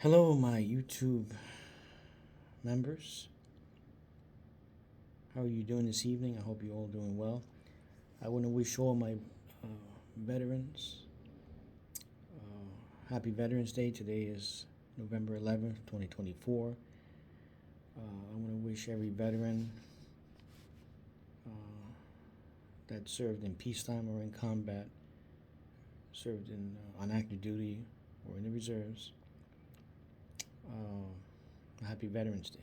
Hello, my YouTube members. How are you doing this evening? I hope you're all doing well. I want to wish all my veterans happy Veterans Day. Today is November 11th, 2024. I want to wish every veteran that served in peacetime or in combat, served on active duty or in the reserves, happy Veterans Day.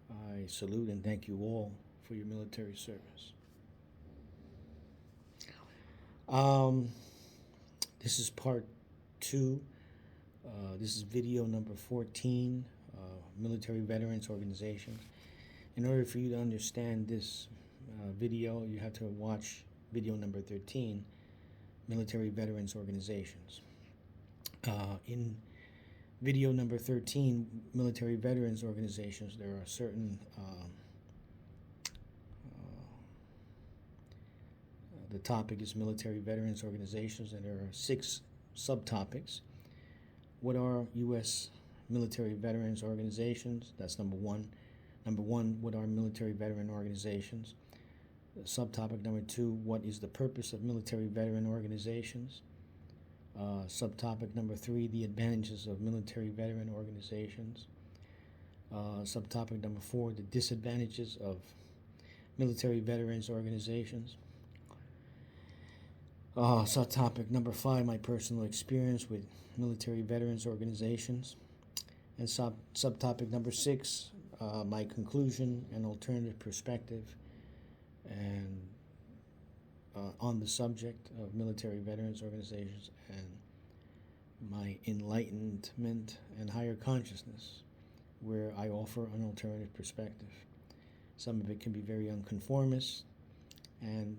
I salute and thank you all for your military service. This is part 2. This is video number 14, Military Veterans Organizations. In order for you to understand this video, you have to watch video number 13, Military Veterans Organizations. In video number 13, Military Veterans Organizations, there are certain the topic is Military Veterans Organizations, and there are 6 subtopics. What are U.S. Military Veterans Organizations? That's number 1. Number 1, what are military veteran organizations? Subtopic number 2, what is the purpose of military veteran organizations? Subtopic number 3, the advantages of military veteran organizations. Subtopic number 4, the disadvantages of military veterans organizations. Subtopic number 5, my personal experience with military veterans organizations. And subtopic number 6, my conclusion and alternative perspective and on the subject of military veterans organizations, and my enlightenment and higher consciousness, where I offer an alternative perspective. Some of it can be very unconformist and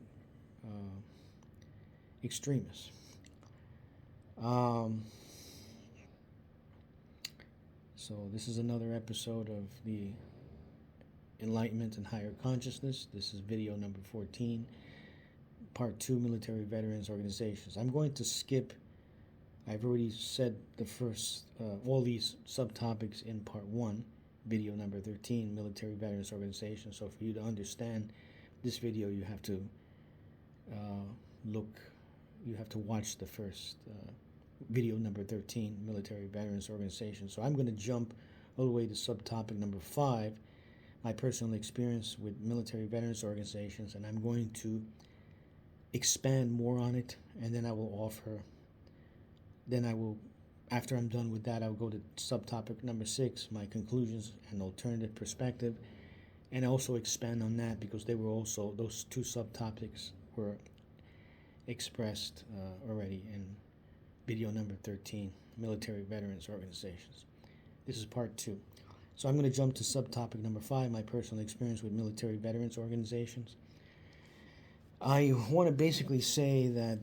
extremist. So this is another episode of the Enlightenment and Higher Consciousness. This is video number 14, part 2, Military Veterans Organizations. I'm going to skip, I've already said the first, all these subtopics in part 1, video number 13, Military Veterans Organizations. So for you to understand this video, you have to you have to watch the first video number 13, Military Veterans Organization. So I'm going to jump all the way to subtopic number 5, my personal experience with military veterans organizations, and I'm going to expand more on it, and then I will offer, after I'm done with that, I'll go to subtopic number 6, my conclusions and alternative perspective, and also expand on that, because they were also, those 2 subtopics were expressed already in video number 13, Military Veterans Organizations. This is part 2. So I'm going to jump to subtopic number 5, my personal experience with military veterans organizations. I want to basically say that,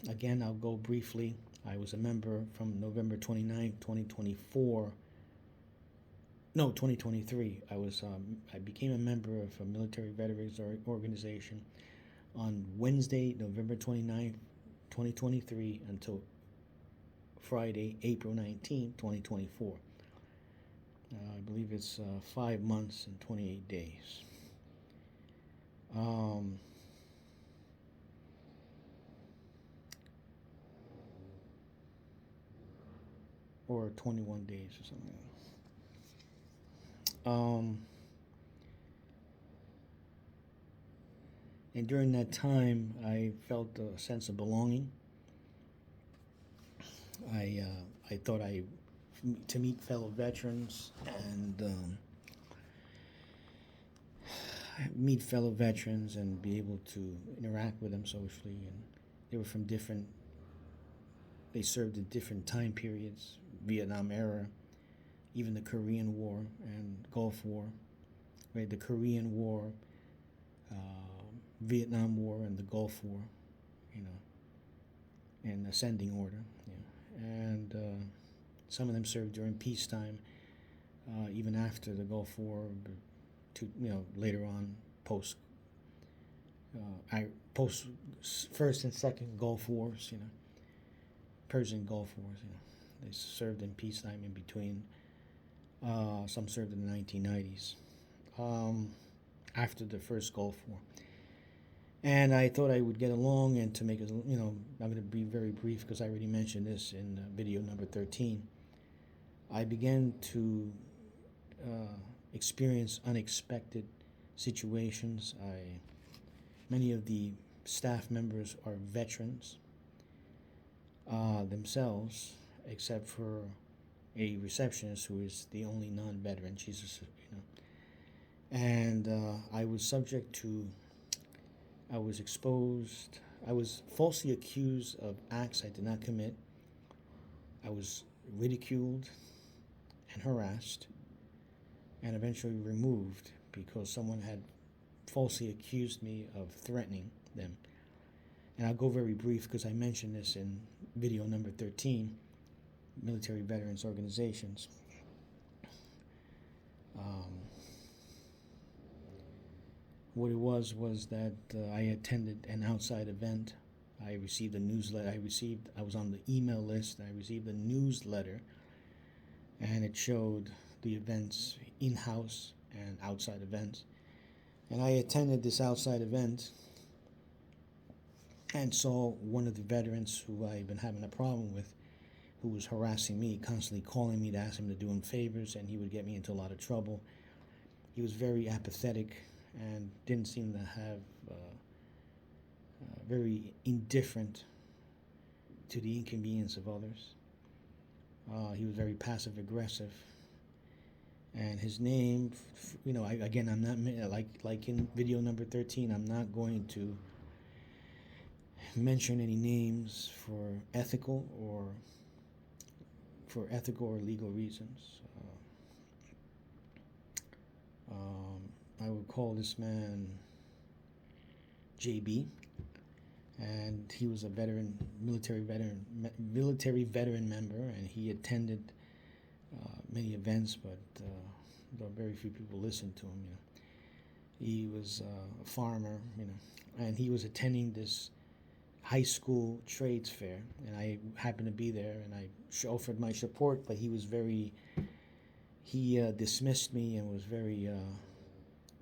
again, I'll go briefly. I was a member from November 29, 2023. I became a member of a military veterans organization on Wednesday, November 29, 2023, until Friday, April 19, 2024. I believe it's 5 months and 28 days. Or 21 days or something. And during that time, I felt a sense of belonging. I thought to meet fellow veterans and be able to interact with them socially. And they were from they served in different time periods, Vietnam era, even the Korean War and Gulf War, right? The Korean War, Vietnam War, and the Gulf War, in ascending order. And some of them served during peacetime, even after the Gulf War, later on, post first and second Gulf Wars, Persian Gulf Wars, They served in peacetime in between. Some served in the 1990s, after the first Gulf War. And I thought I would get along, and to make it, I'm going to be very brief because I already mentioned this in video number 13. I began to experience unexpected situations. Many of the staff members are veterans themselves, except for a receptionist who is the only non-veteran. And I was subject to. I was exposed. I was falsely accused of acts I did not commit. I was ridiculed and harassed, and eventually removed because someone had falsely accused me of threatening them. And I'll go very brief because I mentioned this in video number 13, Military Veterans Organizations. What it was that I attended an outside event. I received a newsletter. I was on the email list. I received a newsletter, and it showed the events, in-house and outside events. And I attended this outside event and saw one of the veterans who I've been having a problem with, who was harassing me, constantly calling me to ask him to do him favors, and he would get me into a lot of trouble. He was very apathetic and didn't seem to have very indifferent to the inconvenience of others. He was very passive aggressive, and his name, I'm not like in video number 13. I'm not going to mention any names for ethical or legal reasons. I would call this man JB, and he was a military veteran member, and he attended many events, but very few people listened to him. He was a farmer, and he was attending this high school trades fair, and I happened to be there, and I offered my support, but he dismissed me and was very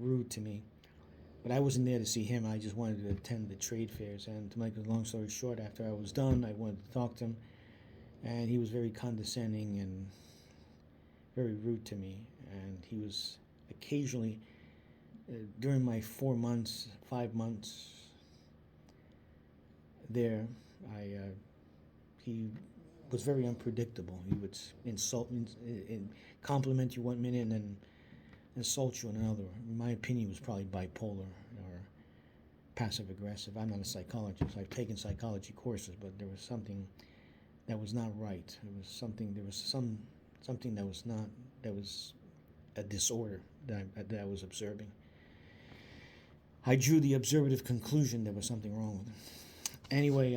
rude to me. But I wasn't there to see him. I just wanted to attend the trade fairs. And to make a long story short, after I was done, I wanted to talk to him, and he was very condescending and very rude to me. And he was occasionally, during my 5 months there, he was very unpredictable. He would compliment you 1 minute and then insult you in another. In my opinion, he was probably bipolar or passive aggressive. I'm not a psychologist. I've taken psychology courses, but there was something that was not right. Something that was a disorder that I was observing. I drew the observative conclusion there was something wrong with him. Anyway,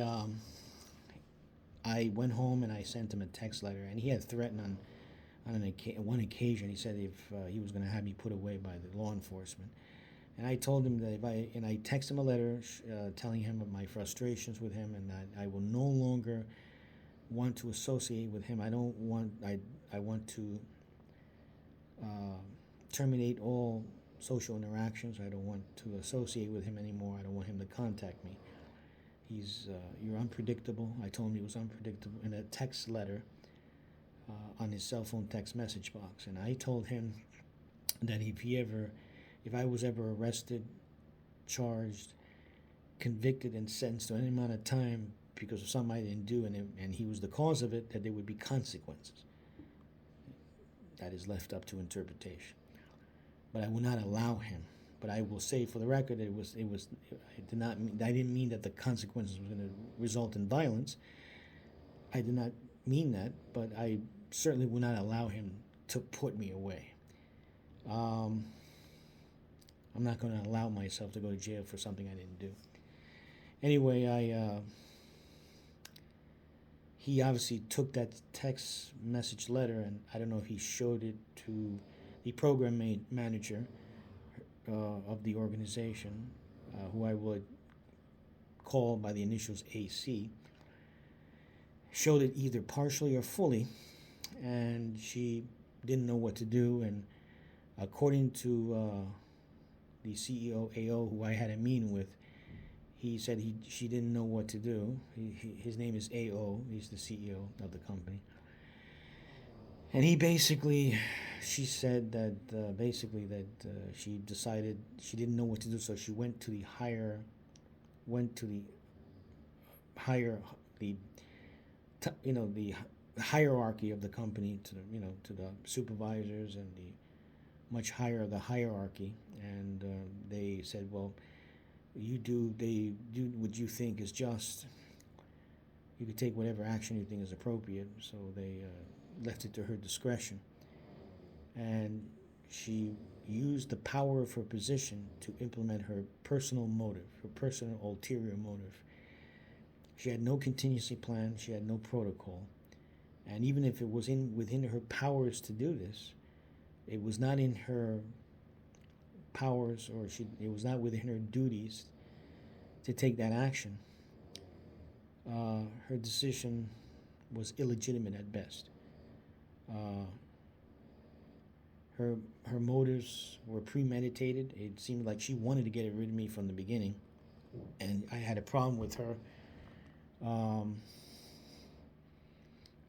I went home and I sent him a text letter, and he had threatened on one occasion. He said if he was going to have me put away by the law enforcement. And I told him that I texted him a letter telling him of my frustrations with him, and that I will no longer want to associate with him. I want to terminate all social interactions. I don't want to associate with him anymore. I don't want him to contact me. You're unpredictable. I told him he was unpredictable in a text letter on his cell phone text message box. And I told him that if I was ever arrested, charged, convicted, and sentenced to any amount of time because of something I didn't do, and he was the cause of it, that there would be consequences. That is left up to interpretation. But I will not allow him. But I will say for the record that I didn't mean that the consequences were going to result in violence. I did not mean that, but I certainly will not allow him to put me away. I'm not going to allow myself to go to jail for something I didn't do. Anyway, he obviously took that text message letter, and I don't know if he showed it to the program manager of the organization, who I would call by the initials AC. showed it either partially or fully, and she didn't know what to do. And according to the CEO AO, who I had a meeting with, he said she didn't know what to do. His name is AO. He's the CEO of the company. And she said that she decided she didn't know what to do, so she went to the the hierarchy of the company, to the supervisors and the much higher the hierarchy, and they said, well, they do what you think is just. You could take whatever action you think is appropriate. So they left it to her discretion, and she used the power of her position to implement her personal motive, her personal ulterior motive. She had no contingency plan. She had no protocol. And even if it was within her powers to do this, it was not in her powers, it was not within her duties to take that action. Her decision was illegitimate at best. Her motives were premeditated. It seemed like she wanted to get rid of me from the beginning, and I had a problem with her.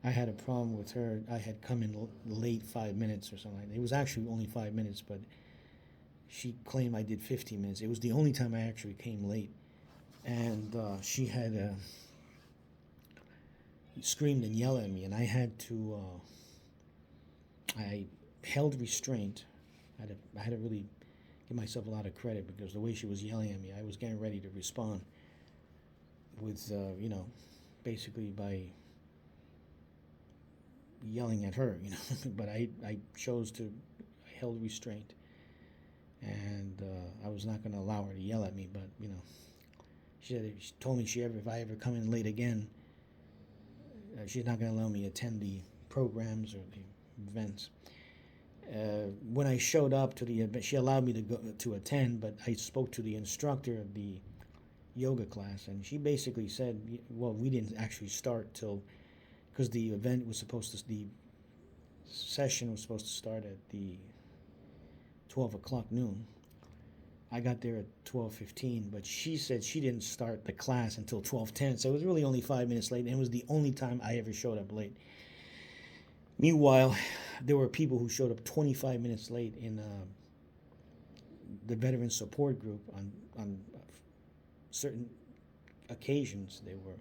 I had come in late 5 minutes or something. It was actually only 5 minutes, but she claimed I did 15 minutes. It was the only time I actually came late. And she had screamed and yelled at me, and I had to, I held restraint. I had to really give myself a lot of credit, because the way she was yelling at me, I was getting ready to respond with, basically by yelling at her, but I chose to, I held restraint, and I was not going to allow her to yell at me. But she told me if I ever come in late again, she's not going to allow me to attend the programs or the events. When I showed up to the event, she allowed me to attend, but I spoke to the instructor of the yoga class, and she basically said, well, we didn't actually start till, because the session was supposed to start at the 12 o'clock noon. I got there at 12:15, but she said she didn't start the class until 12:10, so it was really only 5 minutes late, and it was the only time I ever showed up late. Meanwhile, there were people who showed up 25 minutes late in the veteran support group on certain occasions. There were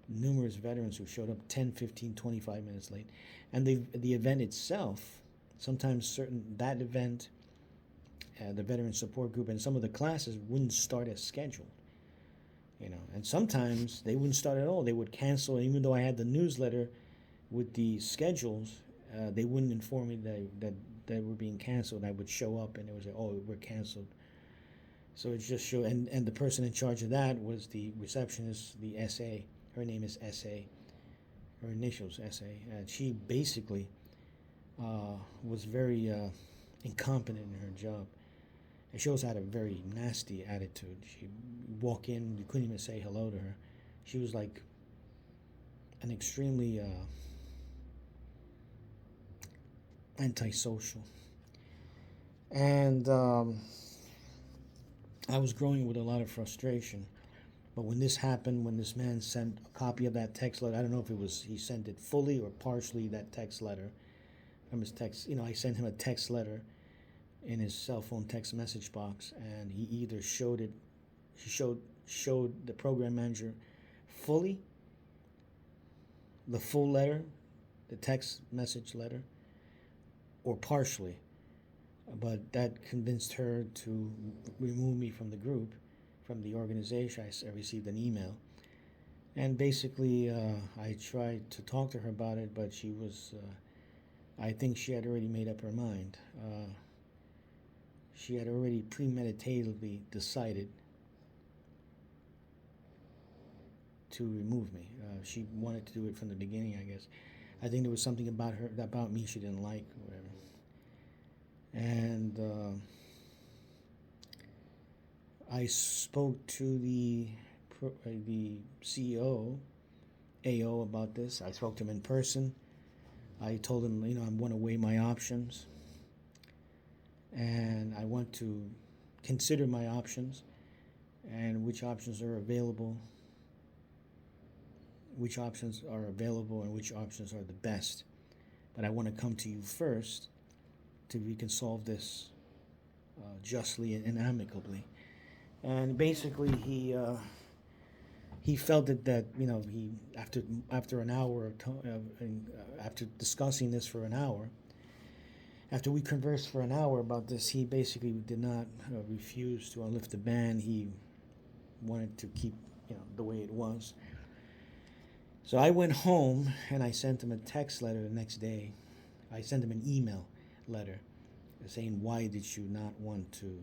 numerous veterans who showed up 10, 15, 25 minutes late. And the event itself, sometimes that event, the veteran support group, and some of the classes wouldn't start as scheduled. And sometimes they wouldn't start at all. They would cancel, even though I had the newsletter with the schedules, they wouldn't inform me that they were being canceled. I would show up and it was like, oh, we're canceled. So it just showed, and the person in charge of that was the receptionist, the SA. Her name is SA. Her initials, SA. And she basically was very incompetent in her job. And she also had a very nasty attitude. She'd walk in, you couldn't even say hello to her. She was like an extremely antisocial. And I was growing with a lot of frustration. But when this happened, when this man sent a copy of that text letter, I don't know if he sent it fully or partially, that text letter from his text. I sent him a text letter in his cell phone text message box, and he either showed the program manager fully, the full letter, the text message letter, or partially. But that convinced her to remove me from the group, from the organization. I received an email, and basically I tried to talk to her about it, but she was, I think she had already made up her mind. She had already premeditatedly decided to remove me. She wanted to do it from the beginning, I guess. I think there was something about me she didn't like, or whatever. And I spoke to the CEO, AO about this. I spoke to him in person. I told him, I want to weigh my options, and I want to consider my options and which options are available, and which options are the best. But I want to come to you first to we can solve this justly and amicably. And basically, he felt that he after an hour after discussing this for an hour, after we conversed for an hour about this, he basically did not refuse to unlift the ban. He wanted to keep the way it was. So I went home and I sent him a text letter the next day. I sent him an email letter saying, why did you not want to,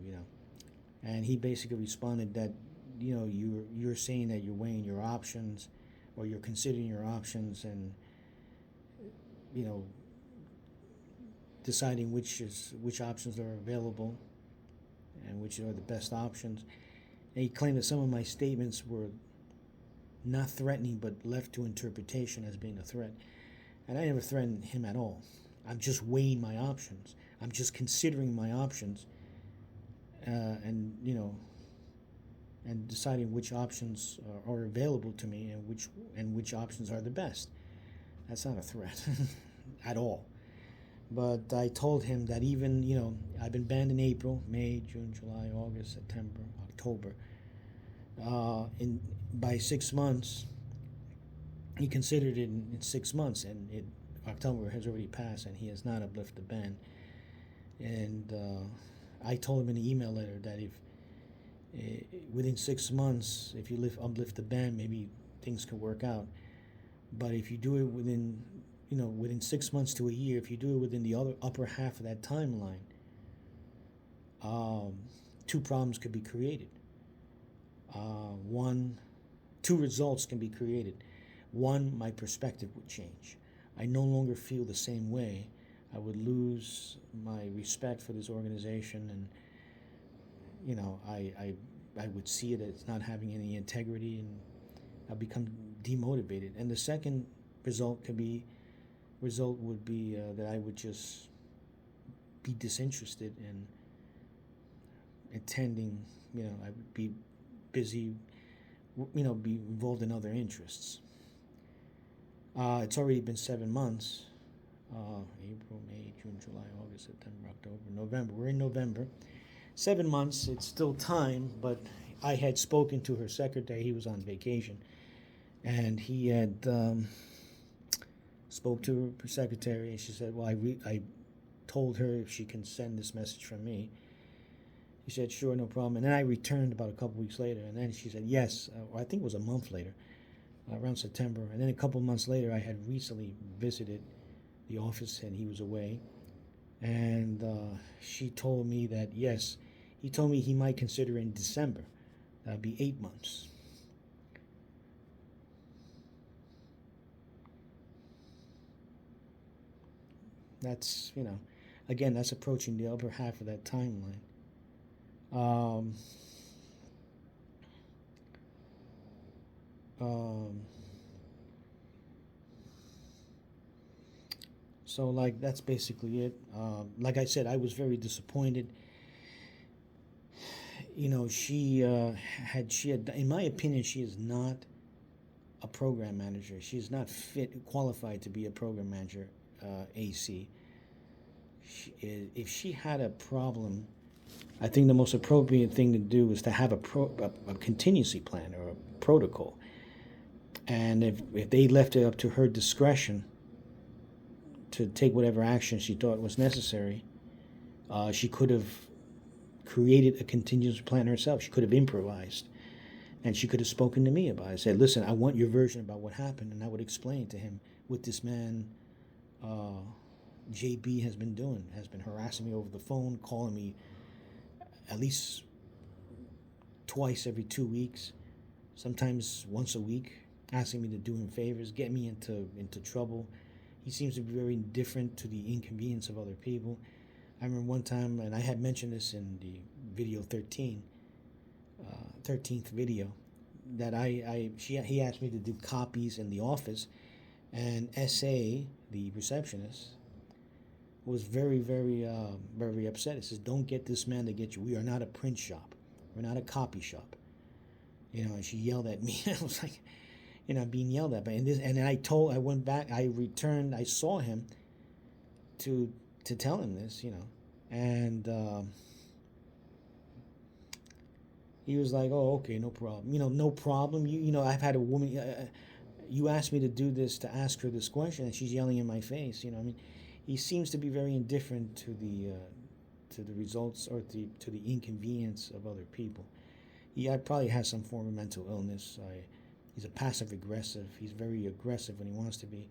and he basically responded that, you're saying that you're weighing your options, or you're considering your options, and, deciding which options are available and which are the best options. And he claimed that some of my statements were not threatening, but left to interpretation as being a threat. And I never threatened him at all. I'm just weighing my options. I'm just considering my options, and deciding which options are available to me and which options are the best. That's not a threat at all. But I told him that even, I've been banned in April, May, June, July, August, September, October. By 6 months, he considered it in 6 months, and October has already passed, and he has not uplifted the ban. And I told him in the email letter that if within 6 months, if you uplift the ban, maybe things could work out. But if you do it within 6 months to a year, if you do it within the upper half of that timeline, two problems could be created. Two results can be created. One, my perspective would change. I no longer feel the same way. I would lose my respect for this organization, and I would see it as not having any integrity, and I'll become demotivated. And the second result would be that I would just be disinterested in attending. I would be busy, be involved in other interests. It's already been 7 months. April, May, June, July, August, September, October, November. We're in November. 7 months, it's still time, but I had spoken to her secretary. He was on vacation. And he had spoke to her secretary, and she said, well, I told her if she can send this message from me. He said, sure, no problem. And then I returned about a couple weeks later, and then she said, yes, or I think it was a month later, around September. And then a couple months later, I had recently visited the office, and he was away. And she told me that, yes, he told me he might consider in December. That would be 8 months. That's, again, that's approaching the upper half of that timeline. So, that's basically it. Like I said, I was very disappointed. She had, in my opinion, she is not a program manager. She is not qualified to be a program manager, AC. If she had a problem, I think the most appropriate thing to do is to have a contingency plan or a protocol. And if they left it up to her discretion to take whatever action she thought was necessary, she could have created a contingency plan herself. She could have improvised. And she could have spoken to me about it. Said, listen, I want your version about what happened. And I would explain to him what this man, JB, has been doing. Has been harassing me over the phone, calling me at least twice every 2 weeks, sometimes once a week, asking me to do him favors, get me into trouble. He seems to be very indifferent to the inconvenience of other people. I remember one time, and I had mentioned this in the video 13, 13th video, that he asked me to do copies in the office, and SA, the receptionist, was very, very, very upset. He says, "Don't get this man to get you. We are not a print shop. We're not a copy shop." And she yelled at me. I was like, being yelled at. And then I went back. I returned. I saw him to tell him this, and he was like, "Oh, okay, no problem. No problem. I've had a woman. You asked me to do this, to ask her this question, and she's yelling in my face. He seems to be very indifferent to the results or to the inconvenience of other people. He probably has some form of mental illness. He's a passive aggressive. He's very aggressive when he wants to be,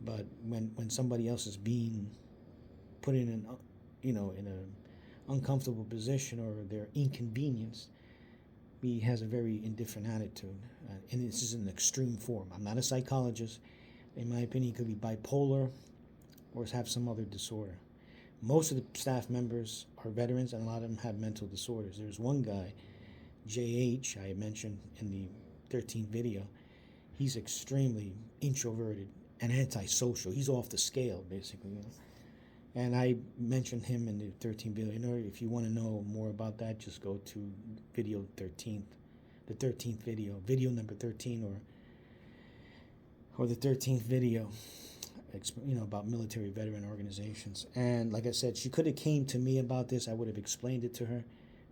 but when somebody else is being put in an uncomfortable position or they're inconvenienced, he has a very indifferent attitude, and this is an extreme form. I'm not a psychologist. In my opinion, he could be bipolar or have some other disorder. Most of the staff members are veterans, and a lot of them have mental disorders. There's one guy, JH, I mentioned in the 13th video. He's extremely introverted and antisocial. He's off the scale, basically. And I mentioned him in the 13th video. If you want to know more about that, just go to video 13th, the 13th video number 13, or the 13th video, about military veteran organizations. And like I said, she could have came to me about this. I would have explained it to her,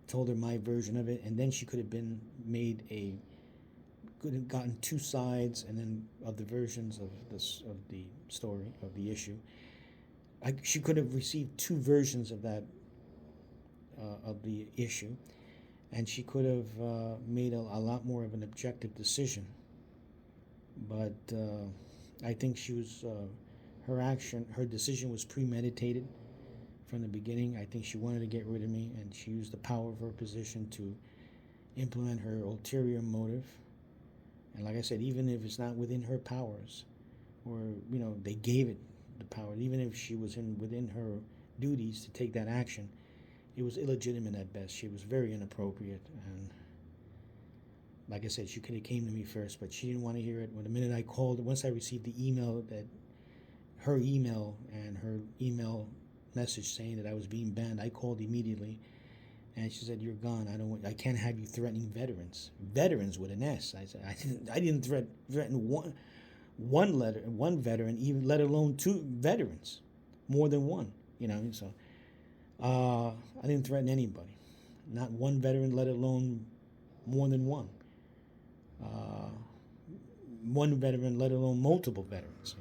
told her my version of it, and then she could have could have gotten two sides, and then of the versions of the story, of the issue. She could have received two versions of that, of the issue, and she could have made a lot more of an objective decision. But I think her decision was premeditated from the beginning. I think she wanted to get rid of me, and she used the power of her position to implement her ulterior motive. And like I said, even if it's not within her powers, or they gave it the power, even if she was within her duties to take that action, it was illegitimate at best. She was very inappropriate, and like I said, she could have came to me first, but she didn't want to hear it. When the minute I called, once I received the email, her email message saying that I was being banned, I called immediately, and she said, "You're gone. I can't have you threatening veterans. Veterans with an S." I said, I didn't threaten one veteran, even let alone two veterans, more than one. So I didn't threaten anybody, not one veteran, let alone more than one. One veteran, let alone multiple veterans.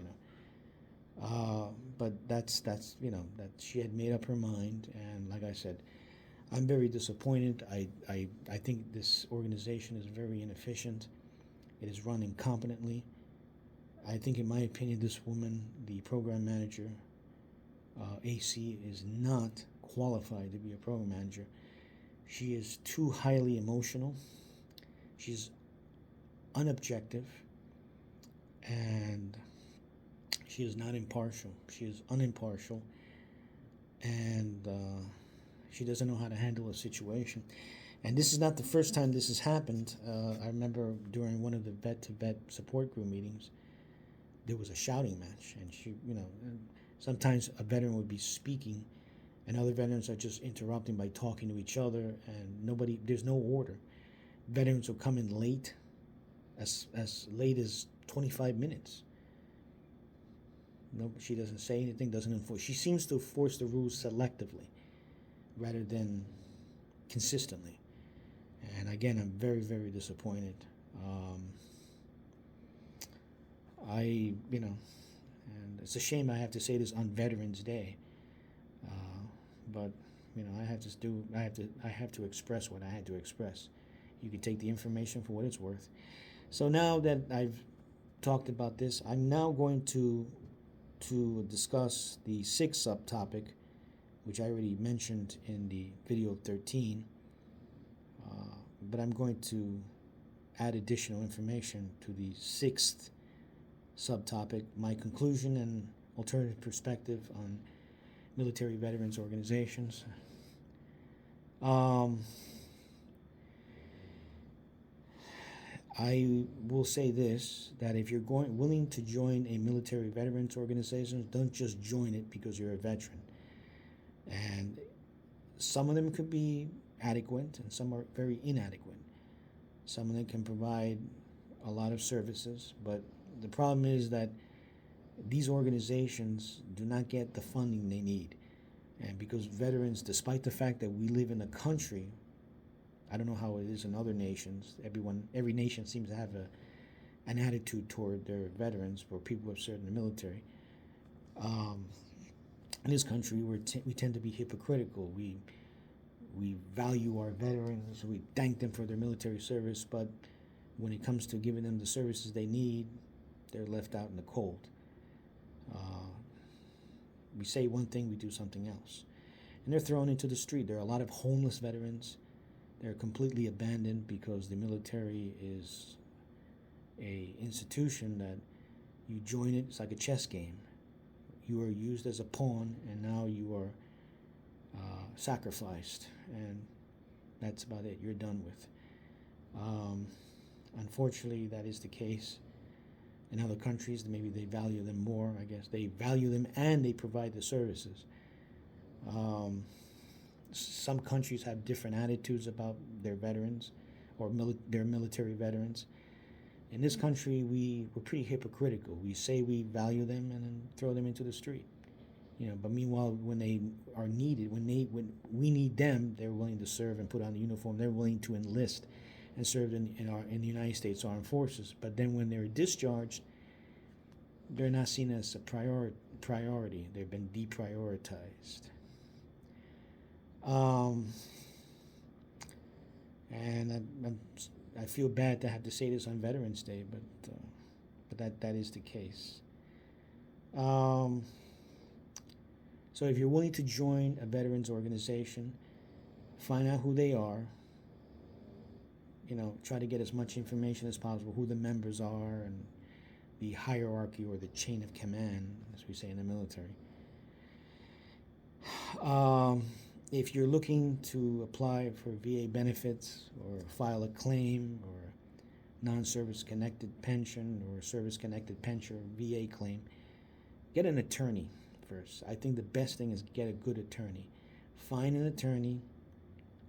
But that's that she had made up her mind, and like I said, I'm very disappointed. I think this organization is very inefficient. It is run incompetently. I think, in my opinion, this woman, the program manager, AC, is not qualified to be a program manager. She is too highly emotional. She's unobjective, and she is not impartial. She is unimpartial, and she doesn't know how to handle a situation. And this is not the first time this has happened. I remember during one of the vet-to-vet support group meetings, there was a shouting match, and sometimes a veteran would be speaking, and other veterans are just interrupting by talking to each other, and there's no order. Veterans will come in late, as late as 25 minutes. No, she doesn't say anything, doesn't enforce. She seems to enforce the rules selectively rather than consistently. And again, I'm very, very disappointed. And it's a shame I have to say this on Veterans Day, but I have to express what I had to express. You can take the information for what it's worth. So now that I've talked about this, I'm now going to discuss the sixth subtopic, which I already mentioned in the video 13, but I'm going to add additional information to the sixth subtopic, my conclusion and alternative perspective on military veterans organizations. I will say this, that if you're willing to join a military veterans organization, don't just join it because you're a veteran. And some of them could be adequate and some are very inadequate. Some of them can provide a lot of services, but the problem is that these organizations do not get the funding they need. And because veterans, despite the fact that we live in a country, I don't know how it is in other nations. Every nation seems to have an attitude toward their veterans or people who have served in the military. In this country, we tend to be hypocritical. We value our veterans. We thank them for their military service, but when it comes to giving them the services they need, they're left out in the cold. We say one thing, we do something else. And they're thrown into the street. There are a lot of homeless veterans. They're completely abandoned because the military is a institution that you join it. It's like a chess game. You are used as a pawn, and now you are sacrificed, and that's about it. You're done with. Unfortunately, that is the case. In other countries, maybe they value them more. I guess they value them and they provide the services. Some countries have different attitudes about their veterans or their military veterans. In this country, we're pretty hypocritical. We say we value them and then throw them into the street. But meanwhile, when they are needed, when we need them, they're willing to serve and put on the uniform. They're willing to enlist and served in the United States Armed Forces. But then when they're discharged, they're not seen as a priority. They've been deprioritized. And I feel bad to have to say this on Veterans Day, but that is the case. So if you're willing to join a veterans organization, find out who they are. Try to get as much information as possible, who the members are and the hierarchy or the chain of command, as we say in the military. If you're looking to apply for VA benefits or file a claim or non-service connected pension or service-connected pension or VA claim, get an attorney first. I think the best thing is get a good attorney. Find an attorney.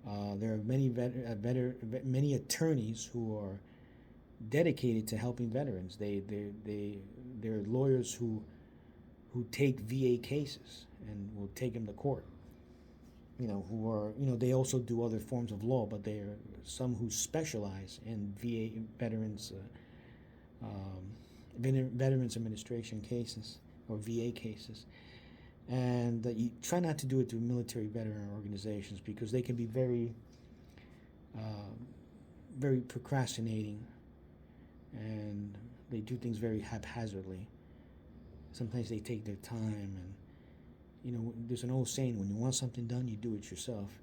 There are many attorneys who are dedicated to helping veterans. They're lawyers who take VA cases and will take them to court. They also do other forms of law, but there are some who specialize in VA veterans administration cases or VA cases. And you try not to do it through military veteran organizations because they can be very procrastinating, and they do things very haphazardly. Sometimes they take their time, and there's an old saying: when you want something done, you do it yourself,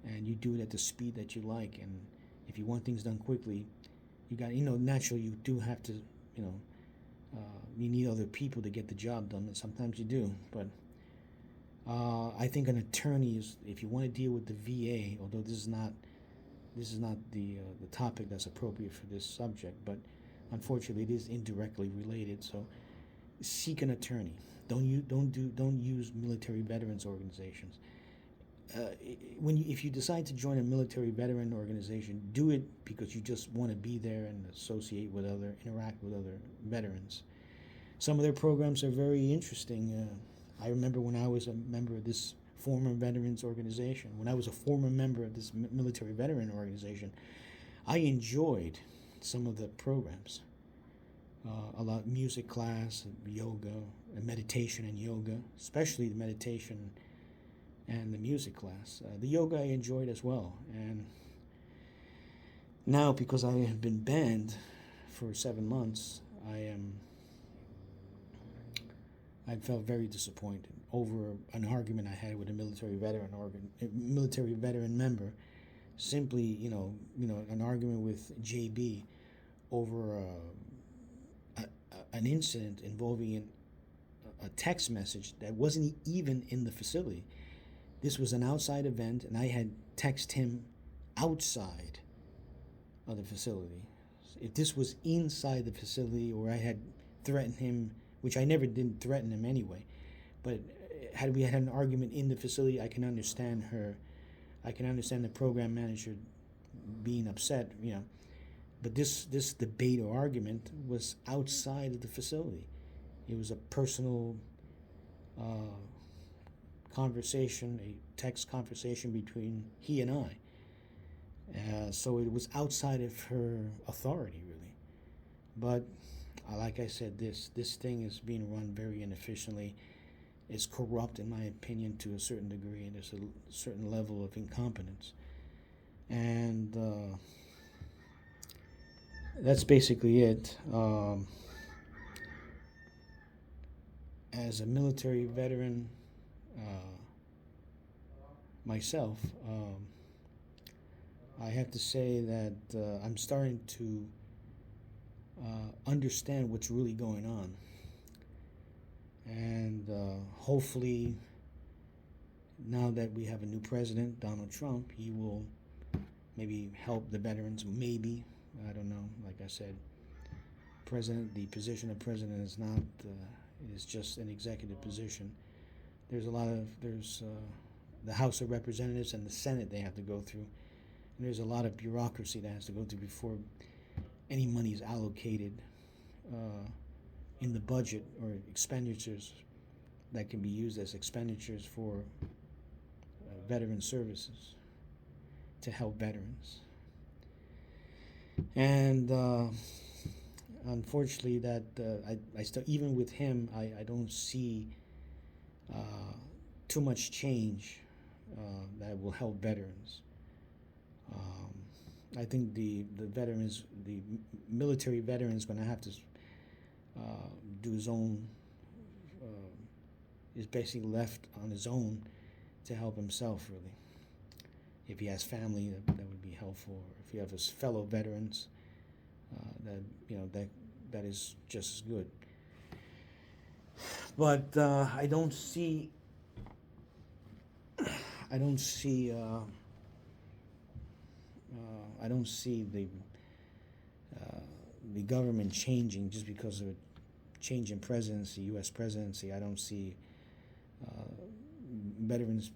and you do it at the speed that you like. And if you want things done quickly, you got naturally you do have to you need other people to get the job done, and sometimes you do. But I think an attorney is, if you want to deal with the VA, although this is not the topic that's appropriate for this subject, but unfortunately it is indirectly related. So seek an attorney. Don't use military veterans organizations. If you decide to join a military veteran organization, do it because you just want to be there and interact with other veterans. Some of their programs are very interesting. I remember when I was a member of this former veterans organization, when I was a former member of this military veteran organization, I enjoyed some of the programs. A lot of music class, yoga, and meditation and yoga, especially the meditation and the music class. The yoga I enjoyed as well. And now, because I have been banned for 7 months, I felt very disappointed over an argument I had with a military veteran member. Simply, an argument with JB over an incident involving a text message that wasn't even in the facility. This was an outside event, and I had texted him outside of the facility. if this was inside the facility, or I had threatened him, which I never did threaten him anyway, but had we had an argument in the facility, I can understand her. I can understand the program manager being upset, But this debate or argument was outside of the facility. It was a personal conversation, a text conversation between he and I. So it was outside of her authority, really. But like I said, this thing is being run very inefficiently. It's corrupt, in my opinion, to a certain degree, and there's a certain level of incompetence. And that's basically it. As a military veteran myself, I have to say that I'm starting to understand what's really going on. And hopefully, now that we have a new president, Donald Trump, he will maybe help the veterans. Maybe, I don't know. Like I said, the position of president is not. Is just an executive position. There's the House of Representatives and the Senate they have to go through. And there's a lot of bureaucracy that has to go through before any money is allocated in the budget, or expenditures that can be used as expenditures for veteran services to help veterans. And unfortunately, that I still, even with him, I don't see too much change that will help veterans. I think the military veteran is going to have to do his own. Is basically left on his own to help himself, really. If he has family, that would be helpful. Or if you have his fellow veterans, that is just as good. But I don't see the government changing just because of a change in presidency, U.S. presidency. I don't see veterans,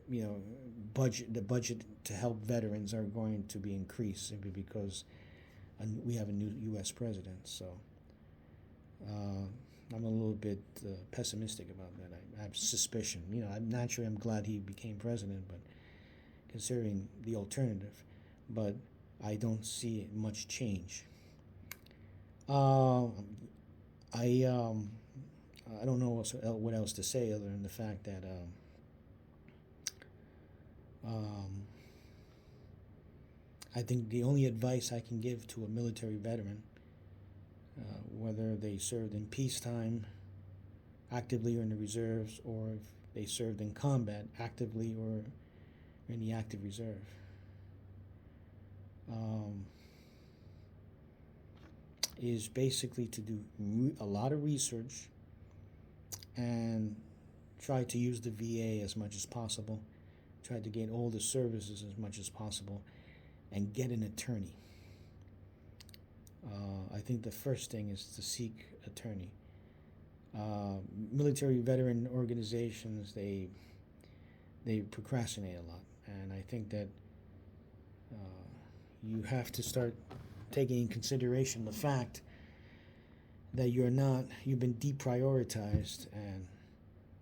the budget to help veterans are going to be increased simply because we have a new U.S. president. So I'm a little bit pessimistic about that. I have suspicion. Naturally, I'm glad he became president, but considering the alternative, but I don't see much change. I don't know what else to say other than the fact that I think the only advice I can give to a military veteran, whether they served in peacetime, actively or in the reserves, or if they served in combat, actively or in the active reserve, is basically to do a lot of research and try to use the VA as much as possible, try to get all the services as much as possible, and get an attorney. I think the first thing is to seek attorney. Military veteran organizations, they procrastinate a lot, and I think that you have to start taking in consideration the fact that you've been deprioritized and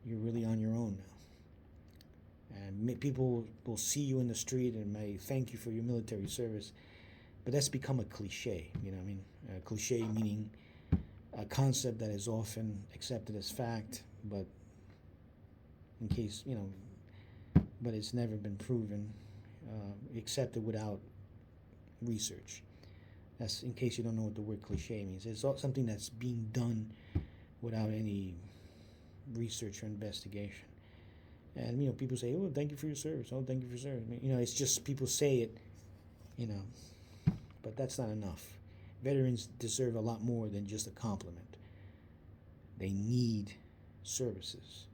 you're really on your own now. And people will see you in the street and may thank you for your military service, but that's become a cliche, a cliche meaning a concept that is often accepted as fact, but but it's never been proven, accepted without research. That's in case you don't know what the word cliche means. It's something that's being done without any research or investigation. And people say, "Oh, thank you for your service. Oh, thank you for your service." It's just people say it, but that's not enough. Veterans deserve a lot more than just a compliment. They need services,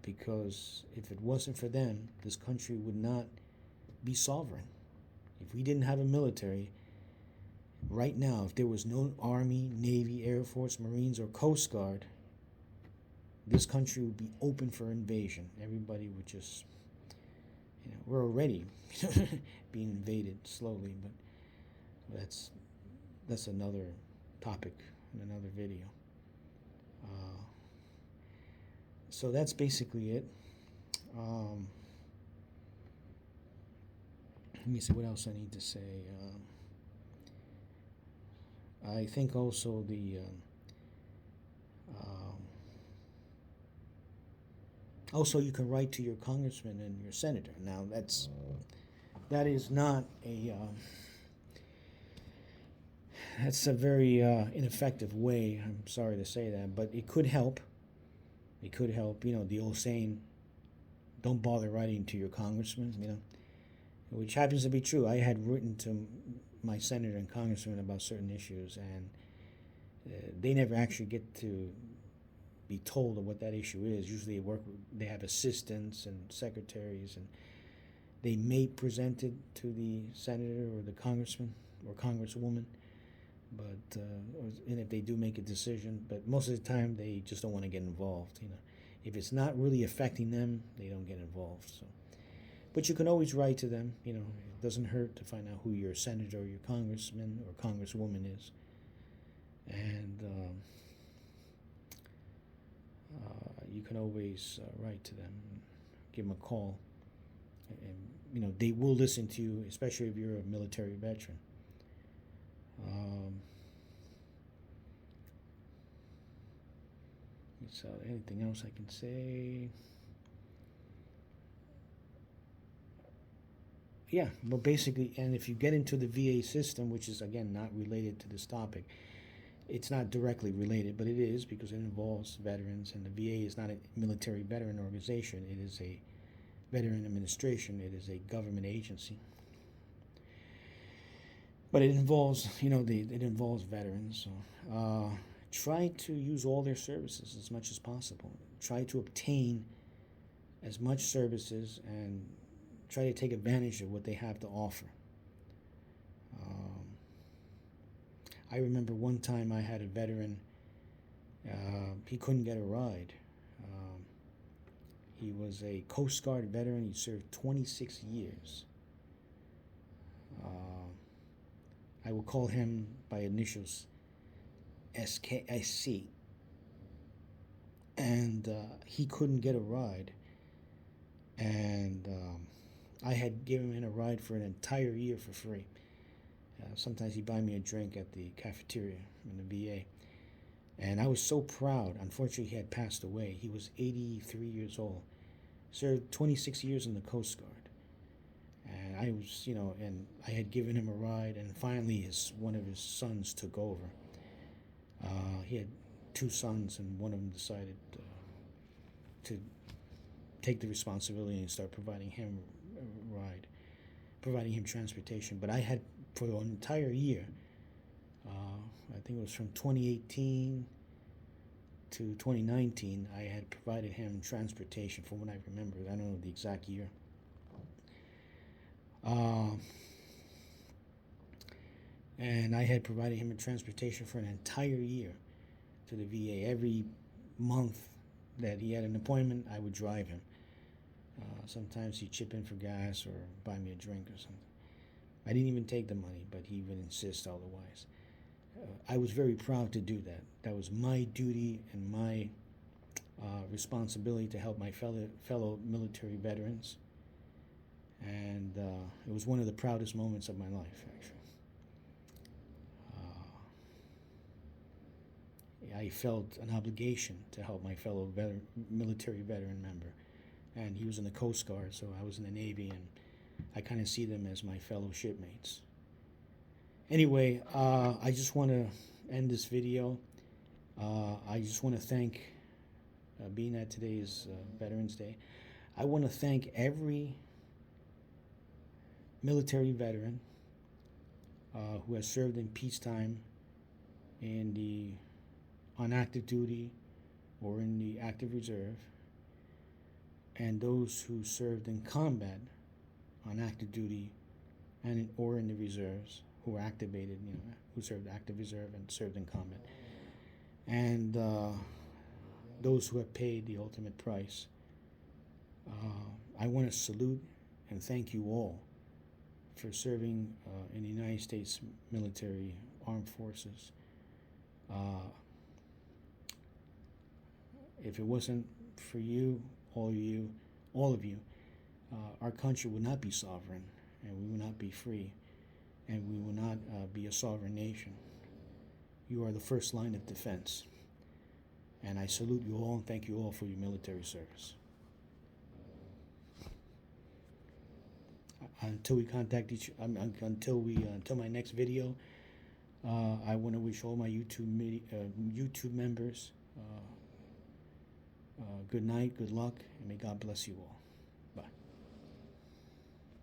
because if it wasn't for them, this country would not be sovereign. If we didn't have a military, Right now, if there was no Army, Navy, Air Force, Marines, or Coast Guard, this country would be open for invasion. Everybody would just, we're already being invaded slowly, but that's another topic in another video. So that's basically it. Let me see what else I need to say. I think also also you can write to your congressman and your senator. Now that is not a that's a very ineffective way. I'm sorry to say that, but it could help. It could help. The old saying, "Don't bother writing to your congressman." Which happens to be true. I had written to my senator and congressman about certain issues, and they never actually get to be told of what that issue is. Usually they have assistants and secretaries, and they may present it to the senator or the congressman or congresswoman, but and if they do make a decision, but most of the time they just don't want to get involved. If it's not really affecting them, they don't get involved. So, but you can always write to them. It doesn't hurt to find out who your senator or your congressman or congresswoman is, and you can always write to them, give them a call, and they will listen to you, especially if you're a military veteran. So anything else I can say? Yeah, but basically, and if you get into the VA system, which is again not related to this topic, it's not directly related, but it is because it involves veterans, and the VA is not a military veteran organization. It is a veteran administration. It is a government agency. But it involves, it involves veterans. So try to use all their services as much as possible. Try to obtain as much services and try to take advantage of what they have to offer. I remember one time I had a veteran, he couldn't get a ride. He was a Coast Guard veteran. He served 26 years. I will call him by initials SKIC. And he couldn't get a ride. And I had given him a ride for an entire year for free. Sometimes he'd buy me a drink at the cafeteria in the VA. And I was so proud. Unfortunately, he had passed away. He was 83 years old. Served 26 years in the Coast Guard. And I was, and I had given him a ride, and finally one of his sons took over. He had two sons, and one of them decided to take the responsibility and start providing him a ride, providing him transportation. But I had, for an entire year, I think it was from 2018 to 2019, I had provided him transportation, from what I remember. I don't know the exact year. And I had provided him a transportation for an entire year to the VA. Every month that he had an appointment, I would drive him. Sometimes he'd chip in for gas or buy me a drink or something. I didn't even take the money, but he would insist otherwise. I was very proud to do that. That was my duty and my responsibility to help my fellow military veterans. And it was one of the proudest moments of my life, actually. I felt an obligation to help my fellow military veteran member. And he was in the Coast Guard, so I was in the Navy, and I kind of see them as my fellow shipmates. Anyway, I just want to end this video. I just want to thank, being that today is Veterans Day, I want to thank every military veteran who has served in peacetime, on active duty or in the active reserve, and those who served in combat on active duty or in the reserves. who were activated, who served active reserve and served in combat, and those who have paid the ultimate price. I want to salute and thank you all for serving in the United States military armed forces. If it wasn't for you, all of you, our country would not be sovereign, and we would not be free, and we will not be a sovereign nation. You are the first line of defense, and I salute you all and thank you all for your military service. Until we contact until my next video, I want to wish all my YouTube members good night, good luck, and may God bless you all.